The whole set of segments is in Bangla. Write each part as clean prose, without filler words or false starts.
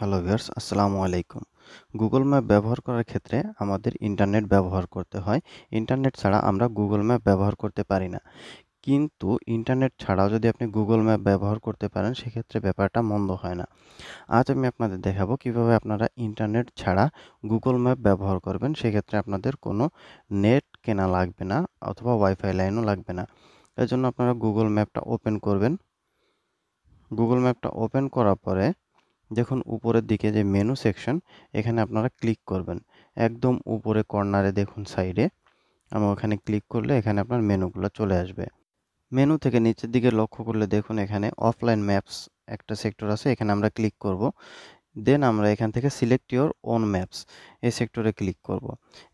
হ্যালো ভিউয়ার্স, আসসালামু আলাইকুম। গুগল ম্যাপ ব্যবহার করার ক্ষেত্রে আমাদের ইন্টারনেট ব্যবহার করতে হয়। ইন্টারনেট ছাড়া আমরা গুগল ম্যাপ ব্যবহার করতে পারি না। কিন্তু ইন্টারনেট ছাড়াও যদি আপনি গুগল ম্যাপ ব্যবহার করতে পারেন, সেক্ষেত্রে ব্যাপারটা মন্দ হয় না। আজ আমি আপনাদের দেখাবো কিভাবে আপনারা ইন্টারনেট ছাড়া গুগল ম্যাপ ব্যবহার করবেন। সেক্ষেত্রে আপনাদের কোনো নেট কেনা লাগবে না অথবা ওয়াইফাই লাইনও লাগবে না। এজন্য আপনারা গুগল ম্যাপটা ওপেন করবেন। গুগল ম্যাপটা ওপেন করার পরে দেখুন উপরের দিকে যে মেনু সেকশন, এখানে আপনারা ক্লিক করবেন। একদম উপরে কর্নারে দেখুন সাইডে, আমি ওখানে ক্লিক করলে এখানে আপনার মেনুগুলো চলে আসবে। মেনু থেকে নিচের দিকে লক্ষ্য করলে দেখুন এখানে অফলাইন ম্যাপস একটা সেক্টর আছে, এখানে আমরা ক্লিক করব। দেন আমরা এখান থেকে সিলেক্ট ইওর ওন ম্যাপস এই সেক্টরে ক্লিক করব।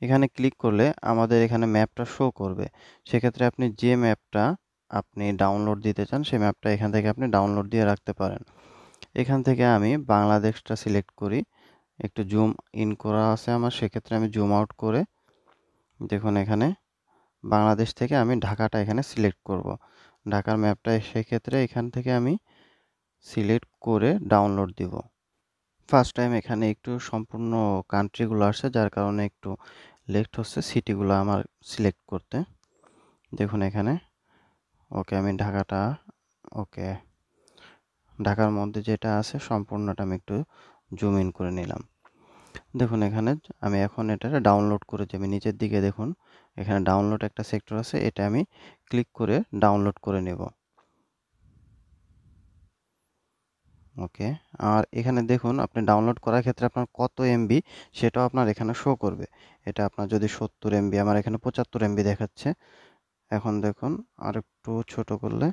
এখানে ক্লিক করলে আমাদের এখানে ম্যাপটা শো করবে। সেক্ষেত্রে আপনি যে ম্যাপটা আপনি ডাউনলোড দিতে চান সেই ম্যাপটা এখান থেকে আপনি ডাউনলোড দিয়ে রাখতে পারেন। এখান থেকে আমি বাংলাদেশটা সিলেক্ট করি। একটু জুম ইন করা আছে আমার, সেক্ষেত্রে আমি জুম আউট করে দেখুন এখানে বাংলাদেশ থেকে আমি ঢাকাটা এখানে সিলেক্ট করব। ঢাকার ম্যাপটা সেক্ষেত্রে এখান থেকে আমি সিলেক্ট করে ডাউনলোড দিব। ফার্স্ট টাইম এখানে একটু সম্পূর্ণ কান্ট্রিগুলো আসছে, যার কারণে একটু লেট হচ্ছে সিটিগুলো আমার সিলেক্ট করতে। দেখুন এখানে ওকে, আমি ঢাকাটা ওকে, ঢাকার মধ্যে যেটা আছে সম্পূর্ণটা আমি একটু জুম ইন করে নিলাম। দেখুন এখানে আমি এখন এটা ডাউনলোড করে যাবে নিচের দিকে দেখুন এখানে ডাউনলোড একটা সেক্টর আছে, এটা আমি ক্লিক করে ডাউনলোড করে নেব। ওকে, আর এখানে দেখুন আপনি ডাউনলোড করার ক্ষেত্রে আপনার কত এমবি সেটাও আপনার এখানে শো করবে। এটা আপনার যদি 70 এমবি, আমার এখানে 75 এমবি দেখাচ্ছে। এখন দেখুন আর একটু ছোট করলে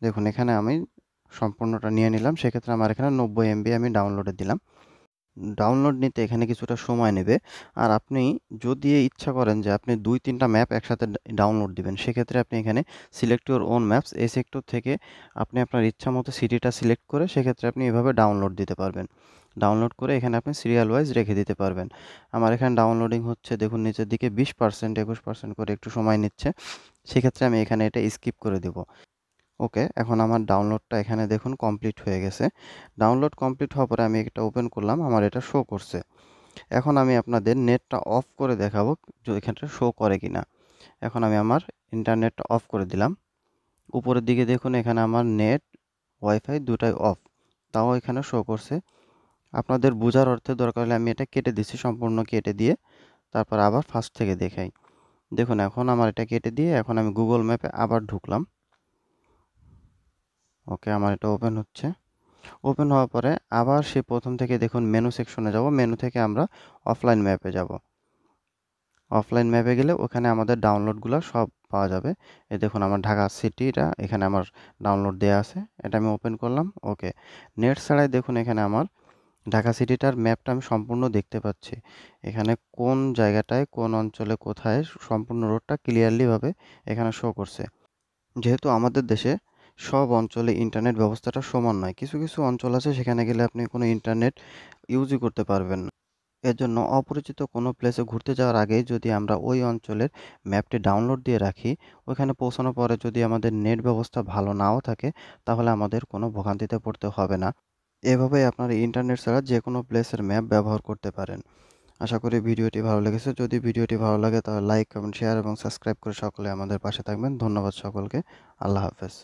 দেখুন এখানে আমি সম্পূর্ণটা নিয়ে নিলাম, সেক্ষেত্রে আমার এখানে 90 এমবি আমি ডাউনলোডে দিলাম। ডাউনলোড নিতে এখানে কিছুটা সময় নেবে। আর আপনি যদি ইচ্ছা করেন যে আপনি 2-3টা ম্যাপ একসাথে ডাউনলোড দিবেন, সেক্ষেত্রে আপনি এখানে সিলেক্ট ইওর ওন ম্যাপস এই সেক্টর থেকে আপনি আপনার ইচ্ছা মতো সিটিটা সিলেক্ট করে সেক্ষেত্রে আপনি এভাবে ডাউনলোড দিতে পারবেন। ডাউনলোড করে এখানে আপনি সিরিয়াল ওয়াইজ রেখে দিতে পারবেন। আমার এখানে ডাউনলোডিং হচ্ছে, দেখুন নিচের দিকে 20% 21% করে একটু সময় নিচ্ছে। সেক্ষেত্রে আমি এখানে এটা স্কিপ করে দেব। ওকে, এখন আমার ডাউনলোডটা এখানে দেখুন কমপ্লিট হয়ে গেছে। ডাউনলোড কমপ্লিট হওয়ার পরে আমি এটা ওপেন করলাম, আমার এটা শো করছে। এখন আমি আপনাদের নেটটা অফ করে দেখাবো যে এখানটা শো করে কিনা। এখন আমি আমার ইন্টারনেটটা অফ করে দিলাম। উপরের দিকে দেখুন এখানে আমার নেট ওয়াইফাই দুটাই অফ, তাও এখানে শো করছে। আপনাদের বোঝার অর্থে দরকার হলে আমি এটা কেটে দিচ্ছি, সম্পূর্ণ কেটে দিয়ে তারপর আবার ফার্স্ট থেকে দেখাই। দেখুন এখন আমার এটা কেটে দিয়ে এখন আমি গুগল ম্যাপে আবার ঢুকলাম। ওকে, আমার এটা ওপেন হচ্ছে। ওপেন হওয়ার পরে আবার সেই প্রথম থেকে দেখুন মেনু সেকশনে যাব, মেনু থেকে আমরা অফলাইন ম্যাপে যাব। অফলাইন ম্যাপে গেলে ওখানে আমাদের ডাউনলোডগুলো সব পাওয়া যাবে। এই দেখুন আমার ঢাকা সিটিটা এখানে আমার ডাউনলোড দেওয়া আছে, এটা আমি ওপেন করলাম। ওকে, নেট ছাড়াই দেখুন এখানে আমার ঢাকা সিটিটার ম্যাপটা আমি সম্পূর্ণ দেখতে পাচ্ছি। এখানে কোন জায়গাটায় কোন অঞ্চলে কোথায় সম্পূর্ণ রোডটা ক্লিয়ারলিভাবে এখানে শো করছে। যেহেতু আমাদের দেশে সব অঞ্চলে ইন্টারনেট ব্যবস্থাটা সমান নয়, কিছু কিছু অঞ্চল আছে সেখানে গেলে আপনি কোনো ইন্টারনেট ইউজই করতে পারবেন না। এর জন্য অপরিচিত কোনো প্লেসে ঘুরতে যাওয়ার আগেই যদি আমরা ওই অঞ্চলের ম্যাপটি ডাউনলোড দিয়ে রাখি, ওইখানে পৌঁছানোর পরে যদি আমাদের নেট ব্যবস্থা ভালো নাও থাকে, তাহলে আমাদের কোনো ভোগান্তিতে পড়তে হবে না। এভাবেই আপনারা ইন্টারনেট ছাড়া যে কোনো প্লেসের ম্যাপ ব্যবহার করতে পারেন। আশা করি ভিডিওটি ভালো লেগেছে। যদি ভিডিওটি ভালো লাগে তাহলে লাইক, কমেন্ট, শেয়ার এবং সাবস্ক্রাইব করে সকলে আমাদের পাশে থাকবেন। ধন্যবাদ সকলকে। আল্লাহ হাফেজ।